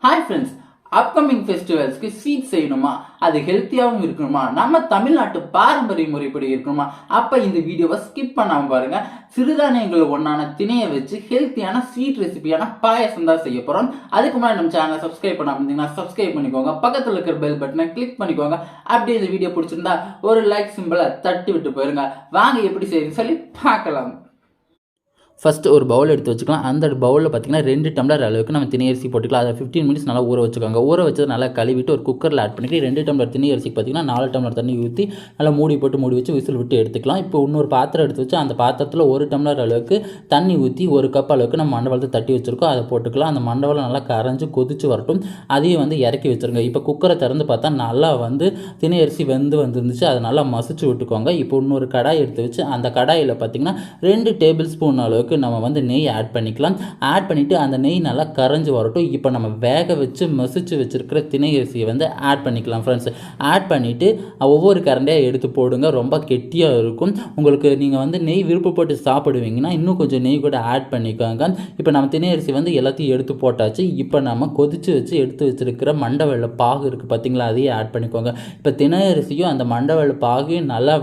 Hi friends, upcoming festivals க்கு sweet செய்யணுமா, அது ஹெல்த்தியாவும் இருக்கணுமா, நம்ம தமிழ்நாட்டு பாரம்பரிய முறைப்படி இருக்கணுமா, அப்ப இந்த வீடியோவை ஸ்கிப் பண்ணாம பாருங்க. சிறுதானியங்கள் ஒன்னான திணையை வச்சு ஹெல்த்தியான ஸ்வீட் ரெசிபியான பாயசம் தான் செய்ய போறோம். அதுக்கு முன்னாடி நம்ம சேனலை சப்ஸ்கிரைப் பண்ணாம இருந்தீங்கன்னா சப்ஸ்கிரைப் பண்ணிக்கோங்க, பக்கத்துல இருக்கிற பெல் பட்டனை கிளிக் பண்ணிக்கோங்க. அப்படியே இந்த வீடியோ பிடிச்சிருந்தா ஒரு லைக் சிம்பிளை தட்டி விட்டு போயிருங்க. வாங்க எப்படி செய்யுதுன்னு சொல்லி பார்க்கலாம். ஃபஸ்ட்டு ஒரு பவுல் எடுத்து வச்சுக்கலாம். அந்த பவுலில் பார்த்திங்கன்னா 2 டம்ளர் அளவுக்கு நம்ம திணை அரிசி போட்டுக்கலாம். அதை 15 மினிட்ஸ் நல்லா ஊற வச்சுக்கோங்க. ஊற வச்சது நல்லா கழுவிட்டு ஒரு குக்கரில் ஆட் பண்ணிட்டு 2 டம்ளர் திணை அரிசிக்கு பார்த்திங்கன்னா 4 டம்ளர் தண்ணி ஊற்றி நல்லா மூடி வச்சு விசில் விட்டு எடுத்துக்கலாம். இப்போ இன்னொரு பாத்திரம் எடுத்து வச்சு அந்த பாத்திரத்தில் 1 டம்ளர் அளவுக்கு தண்ணி ஊற்றி 1 கப் அளவுக்கு நம்ம மண்டவளத்தை தட்டி வச்சுருக்கோம், அதை போட்டுக்கலாம். அந்த மண்டவளம் நல்லா கரைஞ்சி கொதிச்சு வரட்டும். அதையும் இறக்கி வச்சுருங்க. இப்போ குக்கரை திறந்து பார்த்தா நல்லா திணை அரிசி வந்துருந்துச்சு. அதை நல்லா மசிச்சு விட்டுக்கோங்க. இப்போ இன்னொரு கடாய் எடுத்து வச்சு அந்த கடாயில் பார்த்திங்கன்னா 2 டேபிள் ஸ்பூன் அளவுக்கு நம்ம நெய் ஆட் பண்ணிக்கலாம். ஆட் பண்ணிவிட்டு அந்த நெய் நல்லா கரைஞ்சி வரட்டும். இப்போ நம்ம வேக வச்சு மசிச்சு வச்சுருக்கிற திணை அரிசியை ஆட் பண்ணிக்கலாம் ஃப்ரெண்ட்ஸ். ஆட் பண்ணிவிட்டு ஒவ்வொரு கரண்டியாக எடுத்து போடுங்க. ரொம்ப கெட்டியாக இருக்கும். உங்களுக்கு நீங்கள் நெய் விருப்பப்பட்டு சாப்பிடுவீங்கன்னா இன்னும் கொஞ்சம் நெய் கூட ஆட் பண்ணிக்கோங்க. இப்போ நம்ம திணை அரிசி எல்லாத்தையும் எடுத்து போட்டாச்சு. இப்போ நம்ம கொதிச்சு வச்சு எடுத்து வச்சுருக்கிற மண்டவெள்ளை பாகு இருக்குது பார்த்தீங்களா, அதையும் ஆட் பண்ணிக்கோங்க. இப்போ திணை அரிசியும் அந்த மண்டவெள்ளை பாகையும் நல்லா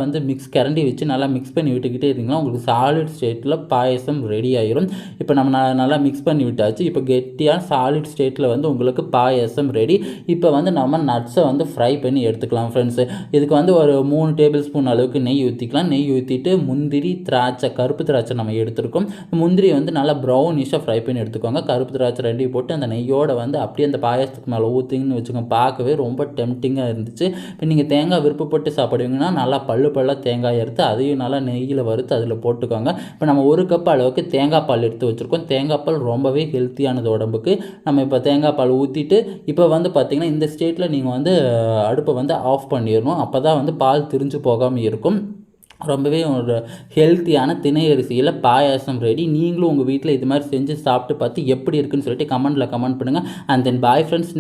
கரண்டி வச்சு நல்லா மிக்ஸ் பண்ணி விட்டுக்கிட்டே இருந்தீங்கன்னா உங்களுக்கு சாலிட் ஸ்டேட்டில் பாயசம் ரெடி ஆயிரும். இப்போ நம்ம நல்லா மிக்ஸ் பண்ணி விட்டாச்சு. இப்போ கெட்டியாக சாலிட் ஸ்டேட்டில் உங்களுக்கு பாயசம் ரெடி. இப்போ நம்ம நட்ஸை ஃப்ரை பண்ணி எடுத்துக்கலாம் ஃப்ரெண்ட்ஸு. இதுக்கு ஒரு 3 டேபிள் ஸ்பூன் அளவுக்கு நெய் ஊற்றிக்கலாம். நெய் ஊற்றிட்டு முந்திரி, திராட்சை, கருப்பு திராட்சை நம்ம எடுத்துருக்கோம். முந்திரி நல்லா ப்ரௌனிஷாக ஃப்ரை பண்ணி எடுத்துக்கோங்க. கருப்பு திராட்சை ரெண்டையும் போட்டு அந்த நெய்யோடு அப்படியே அந்த பாயசத்துக்கு மேலே ஊற்றிங்கன்னு வச்சுக்கோங்க. பார்க்கவே ரொம்ப டெம்டிங்காக இருந்துச்சு. இப்போ நீங்கள் தேங்காய் விருப்பப்பட்டு சாப்பிடுவீங்கன்னா நல்லா பல்லாக தேங்காய் எடுத்து அதையும் நல்லா நெய்யில் வறுத்து அதில் போட்டுக்கோங்க. இப்போ நம்ம 1 கப் அளவுக்கு தேங்காய் பால் எடுத்து வச்சுருக்கோம். தேங்காய் பால் ரொம்பவே ஹெல்த்தியானது உடம்புக்கு. நம்ம இப்போ தேங்காய் பால் ஊற்றிட்டு இப்போ பார்த்திங்கன்னா இந்த ஸ்டேட்டில் நீங்கள் அடுப்பை ஆஃப் பண்ணிடணும். அப்போ தான் பால் திரிஞ்சு போகாமல் இருக்கும். ரொம்பவே ஒரு ஹெல்த்தியான திணை அரிசியில் பாயாசம் ரெடி. நீங்களும் உங்கள் வீட்டில் இது மாதிரி செஞ்சு சாப்பிட்டு பார்த்து எப்படி இருக்குன்னு சொல்லிட்டு கமெண்ட் பண்ணுங்கள். And then bye friends.